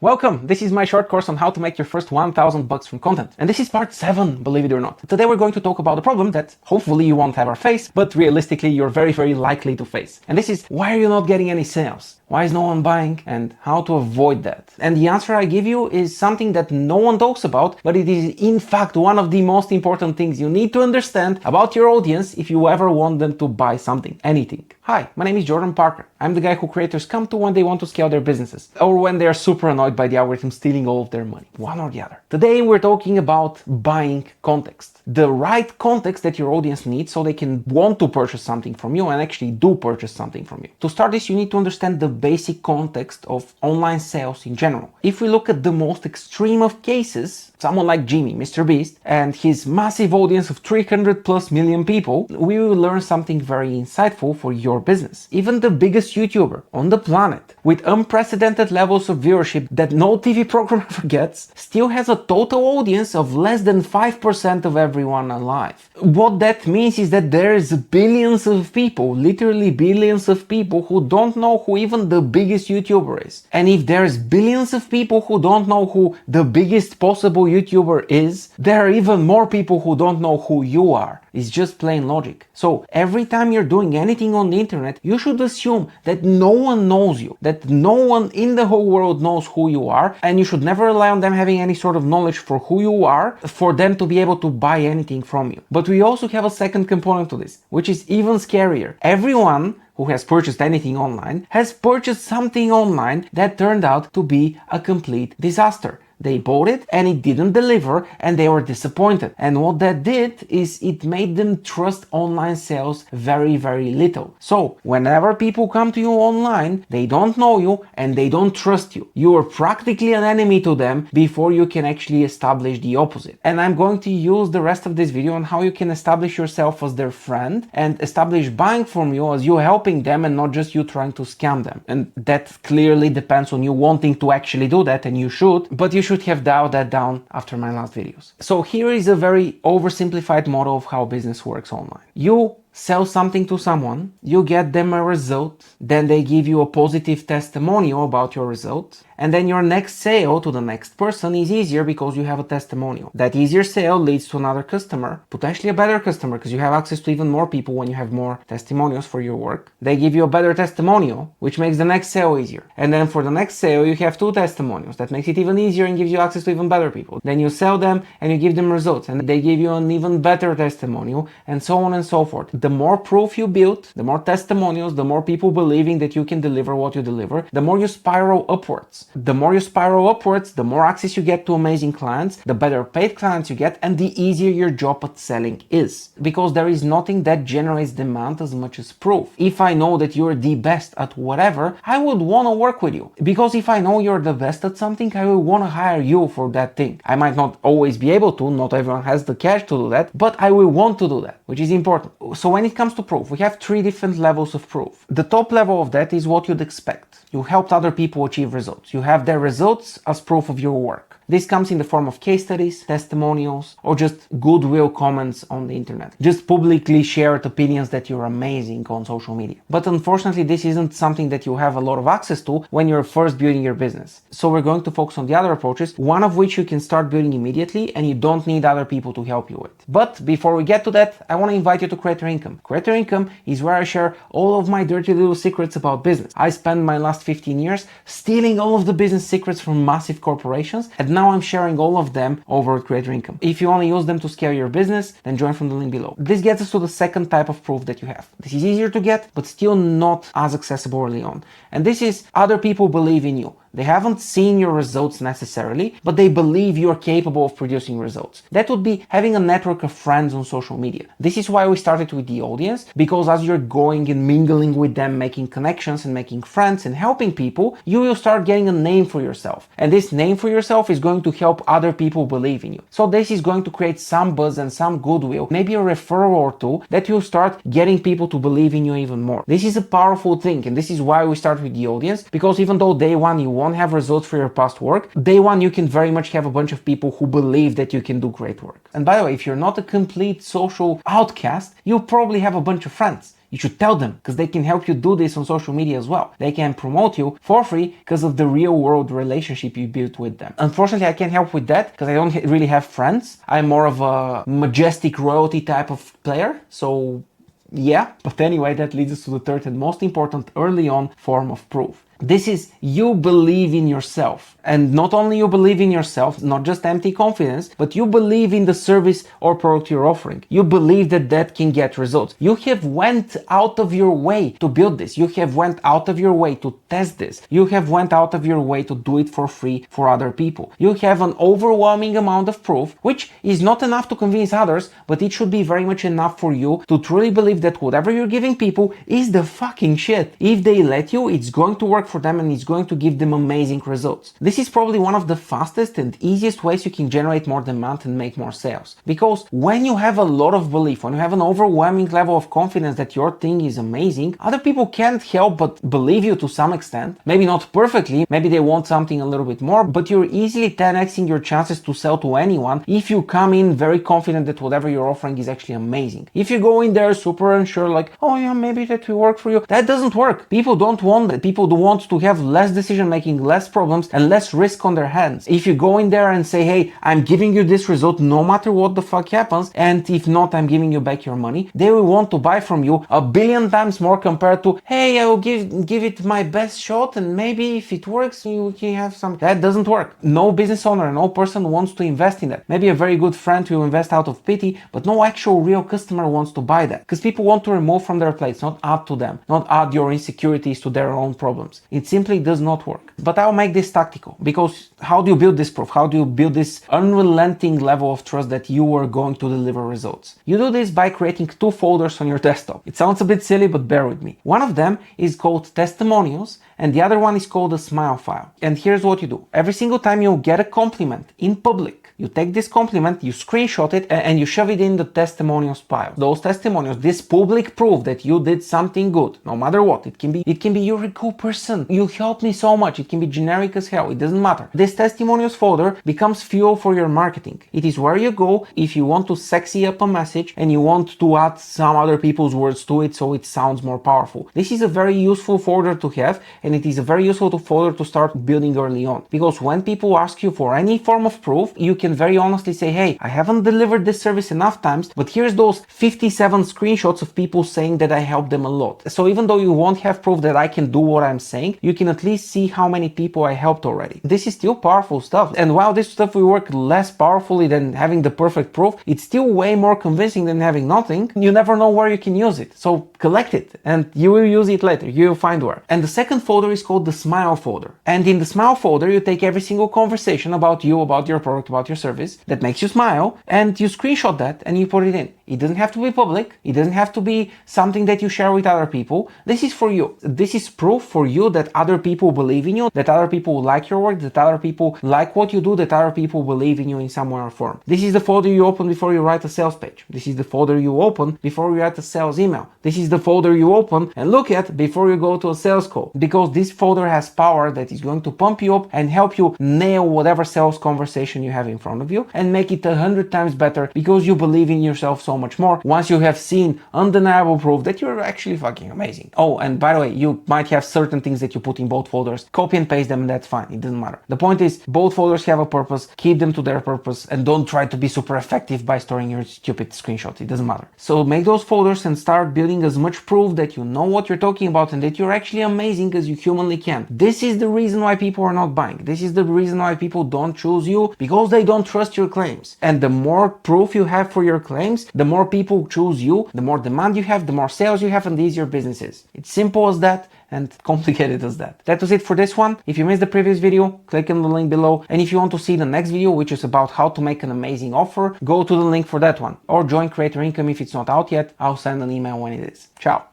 Welcome! This is my short course on how to make your first 1000 bucks from content. And this is part 7, believe it or not. Today we're going to talk about a problem that hopefully you won't ever face, but realistically you're very likely to face. And this is, why are you not getting any sales? Why is no one buying? And how to avoid that? And the answer I give you is something that no one talks about, but it is in fact one of the most important things you need to understand about your audience if you ever want them to buy something, anything. Hi, my name is Jordan Parker. I'm the guy who creators come to when they want to scale their businesses, or when they are super annoyed by the algorithm stealing all of their money, one or the other. Today we're talking about buying context. The right context that your audience needs so they can want to purchase something from you and actually do purchase something from you. To start this, you need to understand the basic context of online sales in general. If we look at the most extreme of cases, someone like Jimmy, Mr. Beast, and his massive audience of 300+ million people, we will learn something very insightful for your business. Even the biggest YouTuber on the planet, with unprecedented levels of viewership that no TV program ever gets, still has a total audience of less than 5% of everyone alive. What that means is that there's billions of people, literally billions of people, who don't know who even the biggest YouTuber is. And if there's billions of people who don't know who the biggest possible YouTuber is, there are even more people who don't know who you are. It's just plain logic. So every time you're doing anything on the internet, you should assume that no one knows you, that no one in the whole world knows who you are, and you should never rely on them having any sort of knowledge for who you are for them to be able to buy anything from you. But we also have a second component to this, which is even scarier. Everyone who has purchased anything online has purchased something online that turned out to be a complete disaster. They bought it and it didn't deliver and they were disappointed. And what that did is it made them trust online sales very little. So whenever people come to you online, they don't know you and they don't trust you. You are practically an enemy to them before you can actually establish the opposite. And I'm going to use the rest of this video on how you can establish yourself as their friend and establish buying from you as you helping them and not just you trying to scam them. And that clearly depends on you wanting to actually do that, and you should, but you should have dialed that down after my last videos. So here is a very oversimplified model of how business works online. You sell something to someone, you get them a result, then they give you a positive testimonial about your result, and then your next sale to the next person is easier because you have a testimonial. That easier sale leads to another customer, potentially a better customer because you have access to even more people when you have more testimonials for your work. They give you a better testimonial, which makes the next sale easier. And then for the next sale, you have 2 testimonials. That makes it even easier and gives you access to even better people. Then you sell them and you give them results and they give you an even better testimonial, and so on and so forth. The more proof you build, the more testimonials, the more people believing that you can deliver what you deliver, the more you spiral upwards. The more you spiral upwards, the more access you get to amazing clients, the better paid clients you get, and the easier your job at selling is. Because there is nothing that generates demand as much as proof. If I know that you're the best at whatever, I would want to work with you. Because if I know you're the best at something, I will want to hire you for that thing. I might not always be able to, not everyone has the cash to do that, but I will want to do that, which is important. So when it comes to proof, we have 3 different levels of proof. The top level of that is what you'd expect. You helped other people achieve results. You have their results as proof of your work. This comes in the form of case studies, testimonials, or just goodwill comments on the internet. Just publicly shared opinions that you're amazing on social media. But unfortunately, this isn't something that you have a lot of access to when you're first building your business. So we're going to focus on the other approaches, one of which you can start building immediately and you don't need other people to help you with. But before we get to that, I want to invite you to Creator Income. Creator Income is where I share all of my dirty little secrets about business. I spent my last 15 years stealing all of the business secrets from massive corporations, and now I'm sharing all of them over at Creator Income. If you want to use them to scale your business, then join from the link below. This gets us to the second type of proof that you have. This is easier to get, but still not as accessible early on. And this is other people believe in you. They haven't seen your results necessarily, but they believe you're capable of producing results. That would be having a network of friends on social media. This is why we started with the audience, because as you're going and mingling with them, making connections and making friends and helping people, you will start getting a name for yourself. And this name for yourself is going to help other people believe in you. So this is going to create some buzz and some goodwill, maybe a referral or 2, that you'll start getting people to believe in you even more. This is a powerful thing, and this is why we start with the audience, because even though day one you won't have results for your past work, day one you can very much have a bunch of people who believe that you can do great work. And by the way, if you're not a complete social outcast, you'll probably have a bunch of friends. You should tell them because they can help you do this on social media as well. They can promote you for free because of the real world relationship you built with them. Unfortunately, I can't help with that because I don't really have friends. I'm more of a majestic royalty type of player. So yeah, but anyway, that leads us to the third and most important early on form of proof. This is you believe in yourself. And not only you believe in yourself, not just empty confidence, but you believe in the service or product you're offering. You believe that that can get results. You have went out of your way to build this. You have went out of your way to test this. You have went out of your way to do it for free for other people. You have an overwhelming amount of proof, which is not enough to convince others, but it should be very much enough for you to truly believe that whatever you're giving people is the fucking shit. If they let you, it's going to work for them and it's going to give them amazing results. This is probably one of the fastest and easiest ways you can generate more demand and make more sales. Because when you have a lot of belief, when you have an overwhelming level of confidence that your thing is amazing, other people can't help but believe you to some extent. Maybe not perfectly, maybe they want something a little bit more, but you're easily 10xing your chances to sell to anyone if you come in very confident that whatever you're offering is actually amazing. If you go in there super unsure, like, oh yeah, maybe that will work for you, that doesn't work. People don't want that. People want to have less decision making, less problems, and less risk on their hands. If you go in there and say, hey, I'm giving you this result no matter what the fuck happens, and if not, I'm giving you back your money, they will want to buy from you a billion times more compared to, hey, I will give it my best shot and maybe if it works, you can have some. That doesn't work. No business owner, no person wants to invest in that. Maybe a very good friend will invest out of pity, but no actual real customer wants to buy that because people want to remove from their plates, not add to them, not add your insecurities to their own problems. It simply does not work. But I'll make this tactical because how do you build this proof? How do you build this unrelenting level of trust that you are going to deliver results? You do this by creating 2 folders on your desktop. It sounds a bit silly, but bear with me. One of them is called testimonials and the other one is called a smile file. And here's what you do. Every single time you get a compliment in public, you take this compliment, you screenshot it, and you shove it in the testimonials pile. Those testimonials, this public proof that you did something good, no matter what. It can be you're a cool person, you helped me so much. It can be generic as hell, it doesn't matter. This testimonials folder becomes fuel for your marketing. It is where you go if you want to sexy up a message and you want to add some other people's words to it so it sounds more powerful. This is a very useful folder to have, and it is a very useful folder to start building early on. Because when people ask you for any form of proof, you can very honestly say, hey, I haven't delivered this service enough times, but here's those 57 screenshots of people saying that I helped them a lot. So even though you won't have proof that I can do what I'm saying, you can at least see how many people I helped already. This is still powerful stuff. And while this stuff will work less powerfully than having the perfect proof, it's still way more convincing than having nothing. You never know where you can use it. So collect it and you will use it later. You will find where. And the second folder is called the smile folder. And in the smile folder, you take every single conversation about you, about your product, about your service that makes you smile, and you screenshot that and you put it in. It doesn't have to be public. It doesn't have to be something that you share with other people. This is for you. This is proof for you that other people believe in you, that other people like your work, that other people like what you do, that other people believe in you in some way or form. This is the folder you open before you write a sales page. This is the folder you open before you write a sales email. This is the folder you open and look at before you go to a sales call, because this folder has power that is going to pump you up and help you nail whatever sales conversation you have in front of you and make it 100 times better because you believe in yourself so much more once you have seen undeniable proof that you're actually fucking amazing. Oh, and by the way, you might have certain things that you put in both folders. Copy and paste them, and that's fine. It doesn't matter. The point is, both folders have a purpose. Keep them to their purpose and don't try to be super effective by storing your stupid screenshots. It doesn't matter. So make those folders and start building as much proof that you know what you're talking about and that you're actually amazing as you humanly can. This is the reason why people are not buying. This is the reason why people don't choose you, because they don't trust your claims. And the more proof you have for your claims, the more people choose you, the more demand you have, the more sales you have, and the easier business is. It's simple as that and complicated as that. That was it for this one. If you missed the previous video, click on the link below. And if you want to see the next video, which is about how to make an amazing offer, go to the link for that one. Or join Creator Income if it's not out yet. I'll send an email when it is. Ciao.